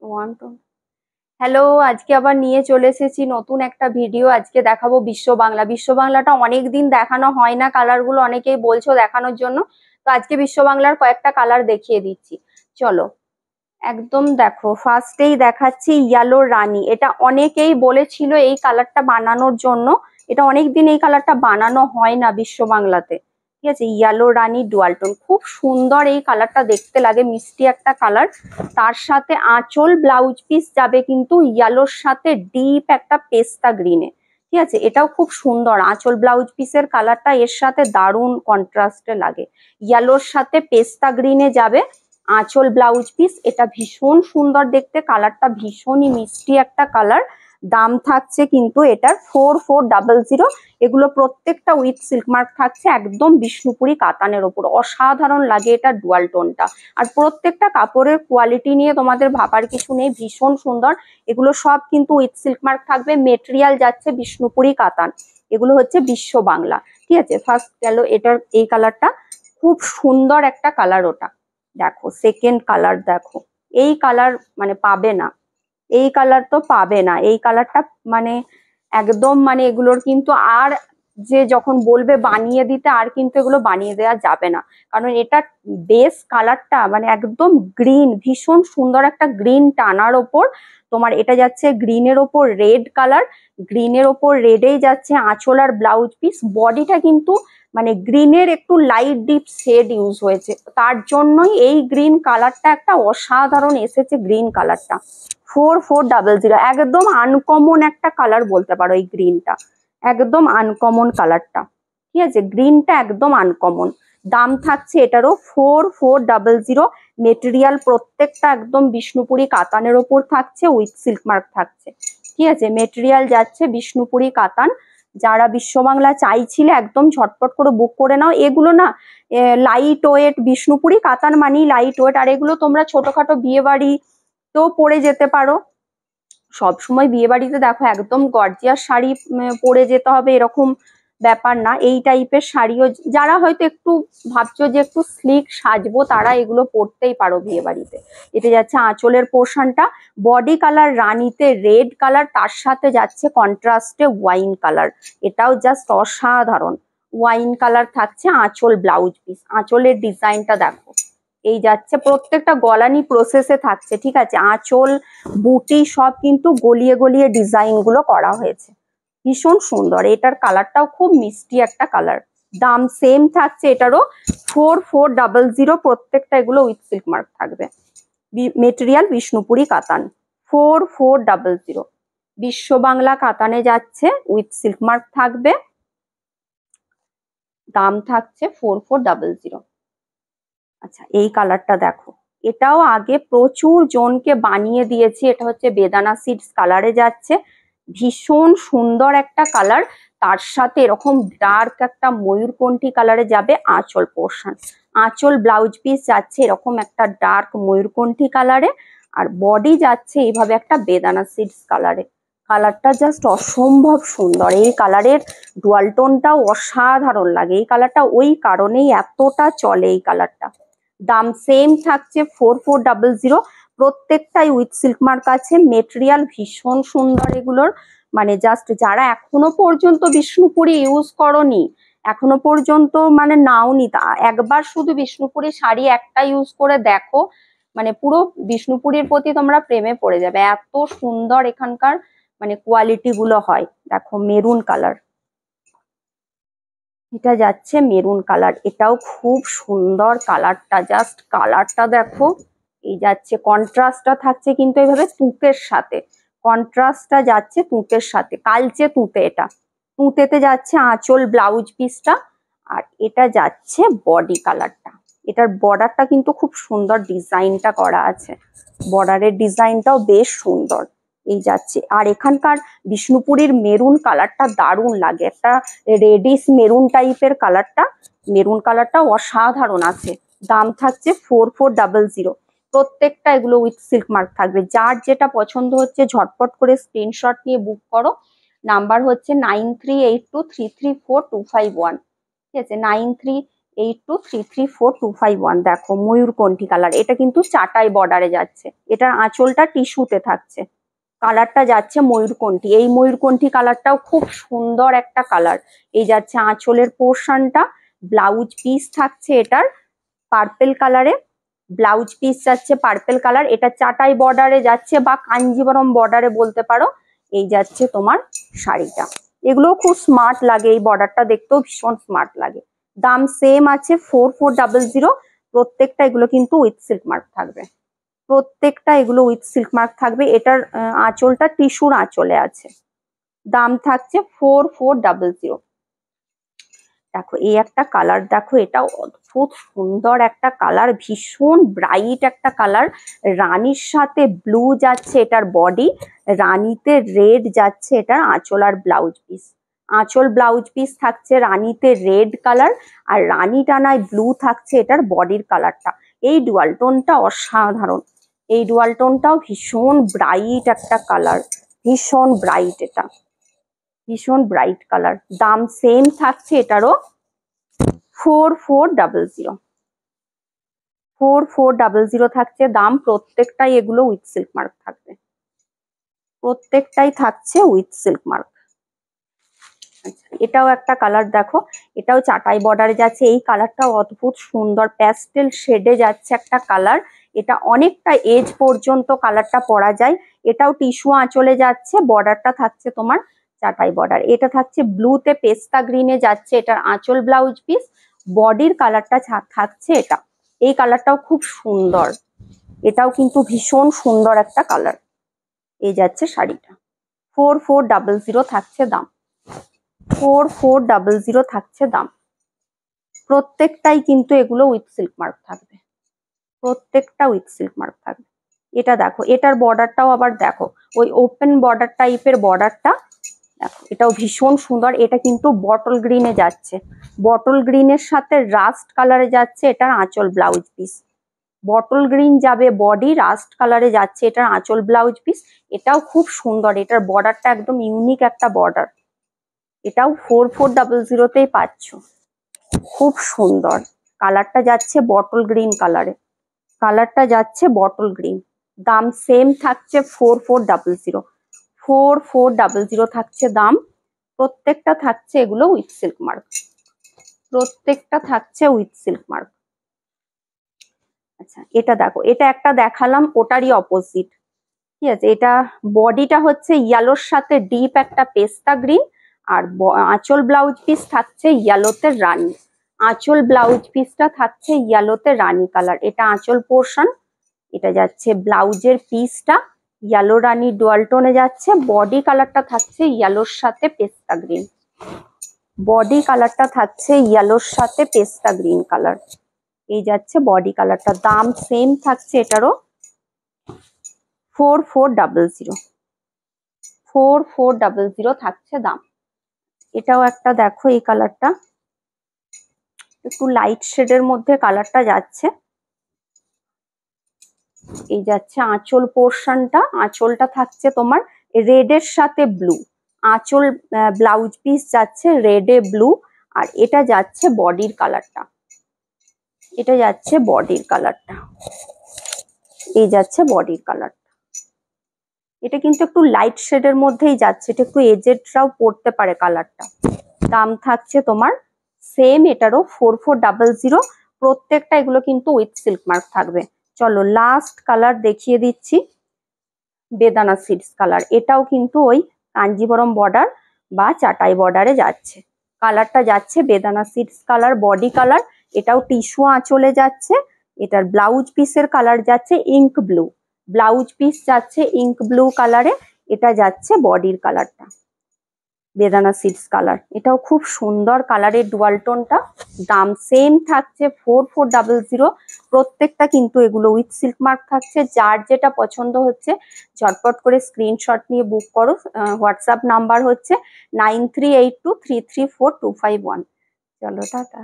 One two hello, আজকে আবার নিয়ে চলে এসেছি নতুন একটা ভিডিও। আজকে দেখাবো বিশ্ব বাংলা। বিশ্ব বাংলাটা অনেকদিন দেখানো হয় না, কালারগুলো অনেকেই বলছো দেখানোর জন্য। তো আজকে বিশ্ব বাংলার কয়েকটা কালার দেখিয়ে দিচ্ছি, চলো। একদম দেখো, ফার্স্টেই দেখাচ্ছি ইয়েলো রানী। এটা অনেকেই বলেছিল এই কালারটা বানানোর জন্য। এটা অনেকদিন এই কালারটা বানানো হয় না বিশ্ব বাংলাতে, ঠিক আছে। ইয়েলো রানী ডুয়াল টোন, খুব সুন্দর এই কালারটা দেখতে লাগে, মিষ্টি একটা কালার। তার সাথে আঁচল ব্লাউজ পিস যাবে কিন্তু ইয়েলোর সাথে ডিপ একটা পেস্তা গ্রিনে, ঠিক আছে। এটাও খুব সুন্দর, আঁচল ব্লাউজ পিসের কালারটা এর সাথে দারুণ কন্ট্রাস্টে লাগে। ইয়েলোর সাথে পেস্তা গ্রিনে যাবে আঁচল ব্লাউজ পিস। এটা ভীষণ সুন্দর দেখতে, কালারটা ভীষণই মিষ্টি একটা কালার। দাম থাকছে কিন্তু এটার 4400। এগুলো প্রত্যেকটা উইথ সিল্ক মার্ক থাকছে, একদম বিষ্ণুপুরি কাতানের ওপর। অসাধারণ লাগে এটা ডুয়াল টোনটা। আর প্রত্যেকটা কাপড়ের কোয়ালিটি নিয়ে তোমাদের ভাবার কিছু নেই, ভীষণ সুন্দর। এগুলো সব কিন্তু উইথ সিল্ক মার্ক থাকবে। মেটেরিয়াল যাচ্ছে বিষ্ণুপুরি কাতান। এগুলো হচ্ছে বিশ্ব বাংলা, ঠিক আছে। ফার্স্ট গেল এটার এই কালারটা, খুব সুন্দর একটা কালার। ওটা দেখো, সেকেন্ড কালার দেখো। এই কালার মানে পাবে না, এই কালার তো পাবে না। এই কালারটা মানে একদম মানে এগুলোর কিন্তু আর যে যখন বলবে বানিয়ে দিতে, আর কিন্তু এগুলো বানিয়ে দেওয়া যাবে না। কারণ এটা বেস কালারটা মানে একদম গ্রিন, ভীষণ সুন্দর একটা গ্রিন টানার ওপর তোমার এটা যাচ্ছে গ্রিনের ওপর রেড কালার। গ্রিনের ওপর রেডেই যাচ্ছে আঁচল আর ব্লাউজ পিস। বডিটা কিন্তু মানে গ্রিনের একটু লাইট ডিপ শেড ইউজ হয়েছে, তার জন্যই এই গ্রিন কালারটা একটা অসাধারণ এসেছে। গ্রিন কালারটা 4400, একদম আনকমন একটা কালার বলতে পারো। এই গ্রিনটা একদম আনকমন কালারটা, ঠিক আছে। গ্রিনটা একদম আনকমন। দাম থাকছে এটারও 4400। মেটেরিয়াল প্রত্যেকটা একদম বিষ্ণুপুরি কাতানের ওপর থাকছে, উইথ সিল্ক মার্ক থাকছে, ঠিক আছে। মেটেরিয়াল যাচ্ছে বিষ্ণুপুরি কাতান। যারা বিশ্ব বাংলা চাইছিলে একদম ঝটপট করে বুক করে নাও। এগুলো না লাইট ওয়েট, বিষ্ণুপুরি কাতান মানেই লাইট ওয়েট। আর এগুলো তোমরা ছোটখাটো বিয়ে বাড়ি তো পরে যেতে পারো। সবসময় বিয়ে বাড়িতে দেখো একদম গর্জিয়াস শাড়ি পরে যেতে হবে এরকম ব্যাপার না। এই টাইপের শাড়িও যারা হয়তো একটু ভাবছো যে একটু স্লিক সাজবো, তারা এগুলো পরতেই পারো বিয়ে বাড়িতে। এটা যাচ্ছে আঁচলের পোর্শনটা, বডি কালার রানীতে রেড কালার, তার সাথে যাচ্ছে কন্ট্রাস্টে ওয়াইন কালার। এটাও জাস্ট অসাধারণ। ওয়াইন কালার থাকছে আঁচল ব্লাউজ পিস। আঁচলের ডিজাইনটা দেখো, এই যাচ্ছে প্রত্যেকটা গলানি প্রসেসে থাকছে, ঠিক আছে। আঁচল বুটি সব কিন্তু গলিয়ে গলিয়ে ডিজাইন গুলো করা হয়েছে, ভীষণ সুন্দর। এটার কালারটাও খুব মিষ্টি একটা কালার। দাম সেম থাকছে এটারও 4400। প্রত্যেকটা এগুলো উইথ সিল্ক মার্ক থাকবে। মেটেরিয়াল বিষ্ণুপুরি কাতান 4400। বিশ্ব বাংলা কাতানে যাচ্ছে, উইথ সিল্ক মার্ক থাকবে। দাম থাকছে 4400। আচ্ছা, এই কালারটা দেখো, এটাও আগে প্রচুর জনকে বানিয়ে দিয়েছি। এটা হচ্ছে বেদানা সিডস কালারে যাচ্ছে, ভীষণ সুন্দর একটা কালার। তার সাথে এরকম ডার্ক একটা ময়ূরকণ্ঠী কালারে যাবে আঁচল পোর্শন। আঁচল ব্লাউজ পিস যাচ্ছে এরকম একটা ডার্ক ময়ূরকণ্ঠী কালারে। আর বডি যাচ্ছে এইভাবে একটা বেদানা সিডস কালারে। কালারটা জাস্ট অসম্ভব সুন্দর। এই কালারের ডুয়াল টোনটাও অসাধারণ লাগে। এই কালারটা ওই কারণেই এতটা চলে এই কালারটা। দাম সেম থাকছে 4400। প্রত্যেকটাই উইথ সিল্ক মার্ক আছে। মেটেরিয়াল ভীষণ সুন্দর এগুলোর, মানে জাস্ট যারা এখনো পর্যন্ত বিষ্ণুপুরি ইউজ করনি, এখনো পর্যন্ত মানে নাওনি, তা একবার শুধু বিষ্ণুপুরি শাড়ি একটা ইউজ করে দেখো, মানে পুরো বিষ্ণুপুরির প্রতি তোমরা প্রেমে পড়ে যাবে। এত সুন্দর এখানকার মানে কোয়ালিটি গুলো হয়। দেখো মেরুন কালার, এটা যাচ্ছে মেরুন কালার। এটাও খুব সুন্দর কালারটা, জাস্ট কালারটা দেখো। এই যাচ্ছে কন্ট্রাস্টটা থাকছে কিন্তু এইভাবে তুঁতের সাথে, কন্ট্রাস্টটা যাচ্ছে তুঁতের সাথে, কালচে তুঁতে। এটা তুঁতেতে যাচ্ছে আঁচল ব্লাউজ পিসটা। আর এটা যাচ্ছে বডি কালারটা। এটার বর্ডারটা কিন্তু খুব সুন্দর ডিজাইনটা করা আছে, বর্ডারের ডিজাইনটাও বেশ সুন্দর। এই যাচ্ছে। আর এখানকার বিষ্ণুপুরীর মেরুন কালারটা দারুণ লাগে, একটা রেডিশ মেরুন টাইপের কালারটা। মেরুন কালারটা অসাধারণ আছে। দাম থাকছে 4400। প্রত্যেকটা এগুলো উইথ সিল্ক মার্ক থাকবে। যার যেটা পছন্দ হচ্ছে ঝটপট করে স্ক্রিনশট নিয়ে বুক করো। নাম্বার হচ্ছে 9382334251, ঠিক আছে। 9382334251। 82334251। দেখো ময়ূরকণ্ঠী কালার, এটা কিন্তু চাটাই বর্ডারে যাচ্ছে, এটার আঁচলটা টিস্যুতে থাকছে, কালারটা যাচ্ছে ময়ূরকণ্ঠী। এই ময়ূরকণ্ঠী কালারটাও খুব সুন্দর একটা কালার। এই যাচ্ছে আঁচলের পোর্শনটা, ব্লাউজ পিস থাকছে এটার পার্পেল কালারে, ব্লাউজ পিস যাচ্ছে পার্পেল কালার, এটা চাটাই বর্ডারে যাচ্ছে বা কাঞ্জিবরম বর্ডারে বলতে পারো। এই যাচ্ছে তোমার শাড়িটা, এগুলো খুব স্মার্ট লাগে, এই বর্ডারটা দেখতেও ভীষণ স্মার্ট লাগে। দাম সেম আছে 4400। প্রত্যেকটা এগুলো কিন্তু উইথ সিল্ক মার্ক থাকবে, প্রত্যেকটা এগুলো উইথ সিল্ক মার্ক থাকবে। এটার আঁচলটা টিস্যুর আঁচলে আছে। দাম থাকছে 4400। দেখো এই একটা কালার, দেখো এটা অদ্ভুত সুন্দর একটা কালার, ভীষণ ব্রাইট একটা কালার। রানীর সাথে ব্লু যাচ্ছে এটার বডি, রানীতে রেড যাচ্ছে এটার আঁচল আর ব্লাউজ পিস। আঁচল ব্লাউজ পিস থাকছে রানীতে রেড কালার, আর রানী টানায় ব্লু থাকছে এটার বডির কালারটা। এই ডুয়াল টোনটা অসাধারণ, এই ডুয়াল টোনটাও ভীষণ ব্রাইট একটা কালার, ভীষণ ব্রাইট, এটা ভীষণ ব্রাইট কালার। দাম সেম থাকছে এটারও 4400। 4400 থাকছে দাম। প্রত্যেকটাই এগুলো উইথ সিল্ক মার্ক থাকবে, প্রত্যেকটাই থাকছে উইথ সিল্ক মার্ক। আচ্ছা এটাও একটা কালার, দেখো এটাও চাটাই বর্ডারে যাচ্ছে। এই কালারটাও অদ্ভুত সুন্দর, প্যাস্টেল শেডে যাচ্ছে একটা কালার। এটা অনেকটা এজ পর্যন্ত কালারটা পরা যায়। এটাও টিস্যু আঁচলে যাচ্ছে, বর্ডারটা থাকছে তোমার চাটাই বর্ডার। এটা থাকছে ব্লুতে পেস্তা গ্রিনে যাচ্ছে এটার আঁচল ব্লাউজ পিস, বডির কালারটা থাকছে এটা। এই কালারটাও খুব সুন্দর, এটাও কিন্তু ভীষণ সুন্দর একটা কালার। এই যাচ্ছে শাড়িটা, 4400 থাকছে দাম, 4400 থাকছে দাম। প্রত্যেকটাই কিন্তু এগুলো উইথ সিল্ক মার্ক থাকবে, প্রত্যেকটা উইথ সিল্ক মার্ক থাকবে। এটা দেখো, এটার বর্ডারটাও আবার দেখো ওই ওপেন বর্ডার টাইপের বর্ডারটা, দেখো এটাও ভীষণ সুন্দর। এটা কিন্তু বটল গ্রিনে যাচ্ছে, বটল গ্রিনের সাথে রাস্ট কালারে যাচ্ছে এটার আঁচল ব্লাউজ পিস। বটল গ্রিন যাবে বডি, রাস্ট কালারে যাচ্ছে এটার আঁচল ব্লাউজ পিস। এটাও খুব সুন্দর, এটার বর্ডারটা একদম ইউনিক একটা বর্ডার। এটাও 4400তেই পাচ্ছ, খুব সুন্দর। কালারটা যাচ্ছে বটল গ্রিন কালারে, কালারটা যাচ্ছে বটল গ্রিন। দাম সেম থাকছে 4400। 4400 থাকছে দাম। প্রত্যেকটা থাকছে এগুলো উইথ সিল্ক মার্ক, প্রত্যেকটা থাকছে উইথ সিল্ক মার্ক। আচ্ছা এটা দেখো, এটা একটা দেখালাম ওটারই অপোজিট, ঠিক আছে। এটা বডিটা হচ্ছে ইয়েলোর সাথে ডিপ একটা পেস্তা গ্রিন, আর আঁচল ব্লাউজ পিস থাকছে ইয়েলোতে রানী। আঁচল ব্লাউজ পিসটা থাকছে ইয়েলোতে রানী কালার, এটা আঁচল পোর্শন। এটা যাচ্ছে ব্লাউজের পিসটা ইয়েলো রানী ডুয়াল টোনে যাচ্ছে। বডি কালারটা থাকছে ইয়েলোর সাথে পেস্তা গ্রিন, বডি কালারটা থাকছে ইয়েলোর সাথে পেস্তা গ্রিন কালার। এই যাচ্ছে বডি কালারটা। দাম সেম থাকছে এটারও 4400। 4400 থাকছে দাম। এটাও একটা দেখো, এই কালারটা একটু লাইট শেডের মধ্যে কালারটা যাচ্ছে। এই যাচ্ছে আঁচল পোর্শনটা, আঁচলটা থাকছে তোমার রেডের সাথে ব্লু, আঁচল ব্লাউজ পিস যাচ্ছে রেডে ব্লু। আর এটা যাচ্ছে বডির কালারটা, এটা যাচ্ছে বডির কালারটা, এই যাচ্ছে বডির কালারটা। এটা কিন্তু একটু লাইট শেডের মধ্যেই যাচ্ছে, এটা একটু এজেডরাও পড়তে পারে কালারটা। দাম থাকছে তোমার সেম এটারও 4400। প্রত্যেকটা এগুলো কিন্তু উইথ সিল্ক মার্ক থাকবে। চলো লাস্ট কালার দেখিয়ে দিচ্ছি, বেদানা সিডস কালার। এটাও কিন্তু ওই কাঞ্জিবরম বর্ডার বা চাটাই বর্ডারে যাচ্ছে। কালারটা যাচ্ছে বেদানা সিডস কালার, বডি কালার। এটাও টিস্যু আঁচলে যাচ্ছে। এটার ব্লাউজ পিসের কালার যাচ্ছে ইঙ্ক ব্লু, ব্লাউজ পিস যাচ্ছে ইঙ্ক ব্লু কালারে। এটা যাচ্ছে বডির কালারটা বেদানা সিডস কালার। এটাও খুব সুন্দর কালারের ডুয়াল টোনটা। দাম সেম থাকছে 4400। প্রত্যেকটা কিন্তু এগুলো উইথ সিল্ক মার্ক থাকছে। যার যেটা পছন্দ হচ্ছে ঝটপট করে স্ক্রিনশট নিয়ে বুক করো। হোয়াটসঅ্যাপ নাম্বার হচ্ছে 9382334251। চলো টাটা।